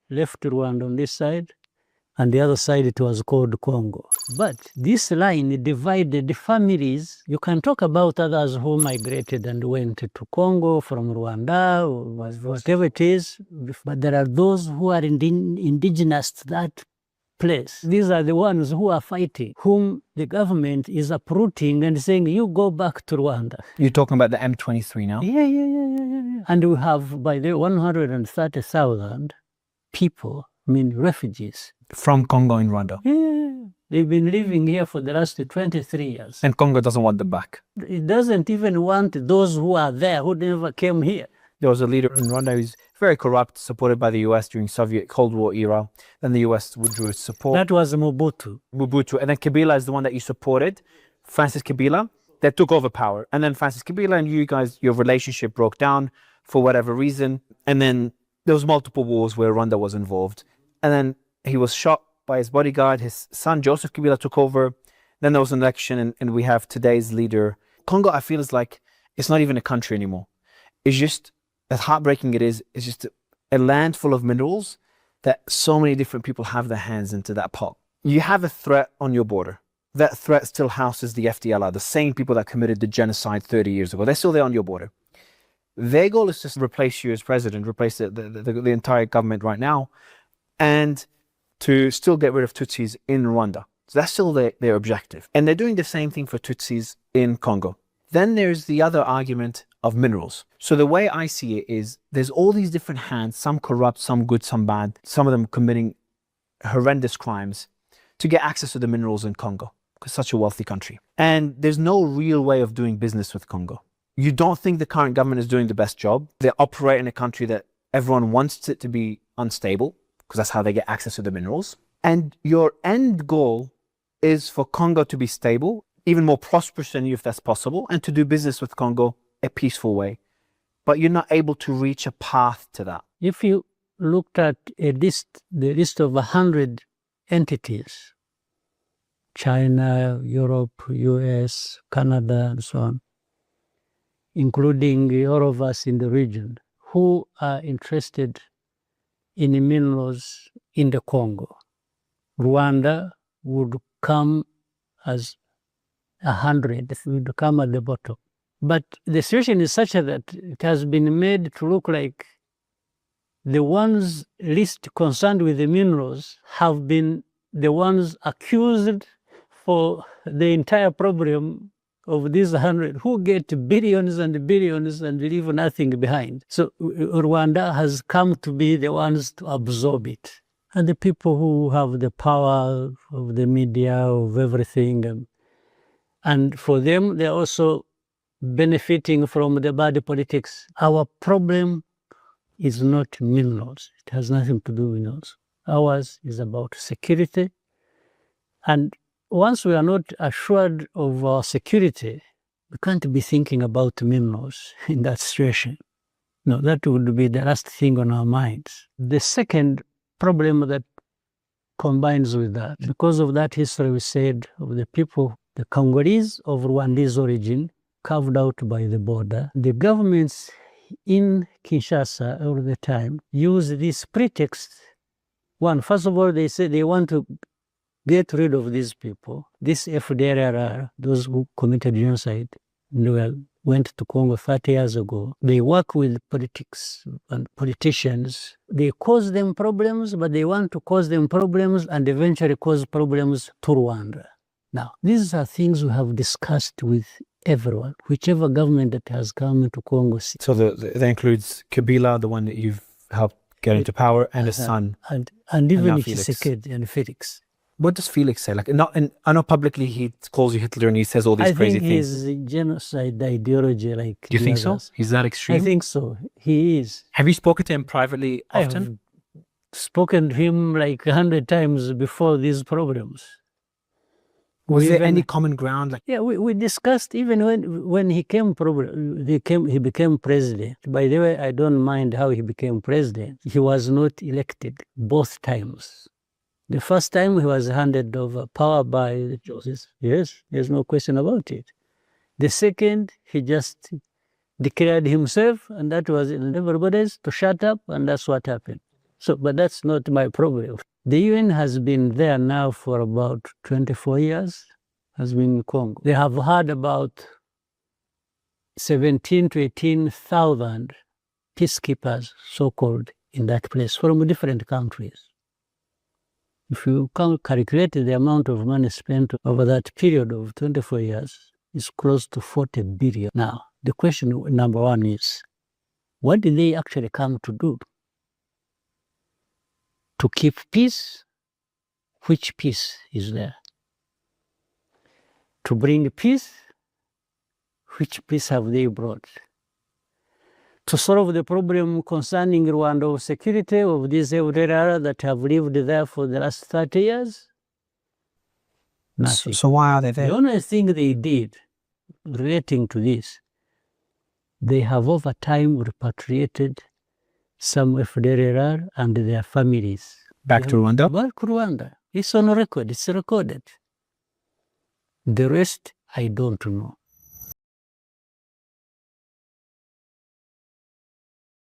left Rwanda on this side, and the other side it was called Congo. But this line divided the families. You can talk about others who migrated and went to Congo from Rwanda, or whatever it is, but there are those who are indigenous to that place. These are the ones who are fighting, whom the government is uprooting and saying, you go back to Rwanda. You're talking about the M23 now? Yeah. And we have, by the 130,000 people, refugees. From Congo and Rwanda? Yeah. They've been living here for the last 23 years. And Congo doesn't want them back? It doesn't even want those who are there, who never came here. There was a leader in Rwanda who's very corrupt, supported by the US during Soviet Cold War era. Then the US withdrew its support. That was Mobutu. And then Kabila is the one that you supported, Francis Kabila, that took over power. And then Francis Kabila and you guys, your relationship broke down for whatever reason. And then there was multiple wars where Rwanda was involved. And then he was shot by his bodyguard. His son, Joseph Kabila, took over. Then there was an election, and we have today's leader. Congo, I feel, is like, it's not even a country anymore. It's just, as heartbreaking it is, it's just a land full of minerals that so many different people have their hands into that pot. You have a threat on your border. That threat still houses the FDLR, the same people that committed the genocide 30 years ago. They're still there on your border. Their goal is to replace you as president, replace the entire government right now, and to still get rid of Tutsis in Rwanda. So that's still their objective. And they're doing the same thing for Tutsis in Congo. Then there's the other argument of minerals. So the way I see it is there's all these different hands, some corrupt, some good, some bad, some of them committing horrendous crimes to get access to the minerals in Congo, because it's such a wealthy country. And there's no real way of doing business with Congo. You don't think the current government is doing the best job. They operate in a country that everyone wants it to be unstable, because that's how they get access to the minerals. And your end goal is for Congo to be stable, even more prosperous than you if that's possible, and to do business with Congo a peaceful way. But you're not able to reach a path to that. If you looked at the list of 100 entities, China, Europe, US, Canada, and so on, including all of us in the region, who are interested in minerals in the Congo, Rwanda would come as 100, would come at the bottom. But the situation is such that it has been made to look like the ones least concerned with the minerals have been the ones accused for the entire problem of these 100 who get billions and billions and leave nothing behind. So Rwanda has come to be the ones to absorb it. And the people who have the power of the media, of everything, and for them, they're also benefiting from the bad politics. Our problem is not minerals. It has nothing to do with minerals. Ours is about security. And once we are not assured of our security, we can't be thinking about minerals in that situation. No, that would be the last thing on our minds. The second problem that combines with that, because of that history we said of the people, the Congolese of Rwandese origin, carved out by the border, the governments in Kinshasa all the time use this pretext. One, first of all, they say they want to get rid of these people, this FDLR, those who committed genocide, went to Congo 30 years ago. They work with politics and politicians. They cause them problems, but they want to cause them problems and eventually cause problems to Rwanda. Now, these are things we have discussed with everyone, whichever government that has come into Congo. So that includes Kabila, the one that you've helped get into power, and his son. And even Tshisekedi and Felix. What does Felix say? I know publicly he calls you Hitler and he says all these crazy things. I think his genocide ideology, like. Do you think so? He's that extreme? I think so. He is. Have you spoken to him privately often? I have spoken to him like 100 times before these problems. Was there any common ground? Yeah, we discussed even when he became president. By the way, I don't mind how he became president. He was not elected both times. The first time he was handed over power by Joseph. Yes, there's no question about it. The second, he just declared himself, and that was in everybody's to shut up, and that's what happened. So, but that's not my problem. The UN has been there now for about 24 years, has been in Congo. They have had about 17 to 18,000 peacekeepers, so-called, in that place from different countries. If you calculate the amount of money spent over that period of 24 years, it's close to 40 billion. Now, the question number one is, what did they actually come to do? To keep peace? Which peace is there? To bring peace? Which peace have they brought? To solve the problem concerning Rwanda of security of these FDLR that have lived there for the last 30 years? Nothing. So why are they there? The only thing they did relating to this, they have over time repatriated some FDLR and their families. Back to Rwanda? Back to Rwanda. It's on record. It's recorded. The rest, I don't know.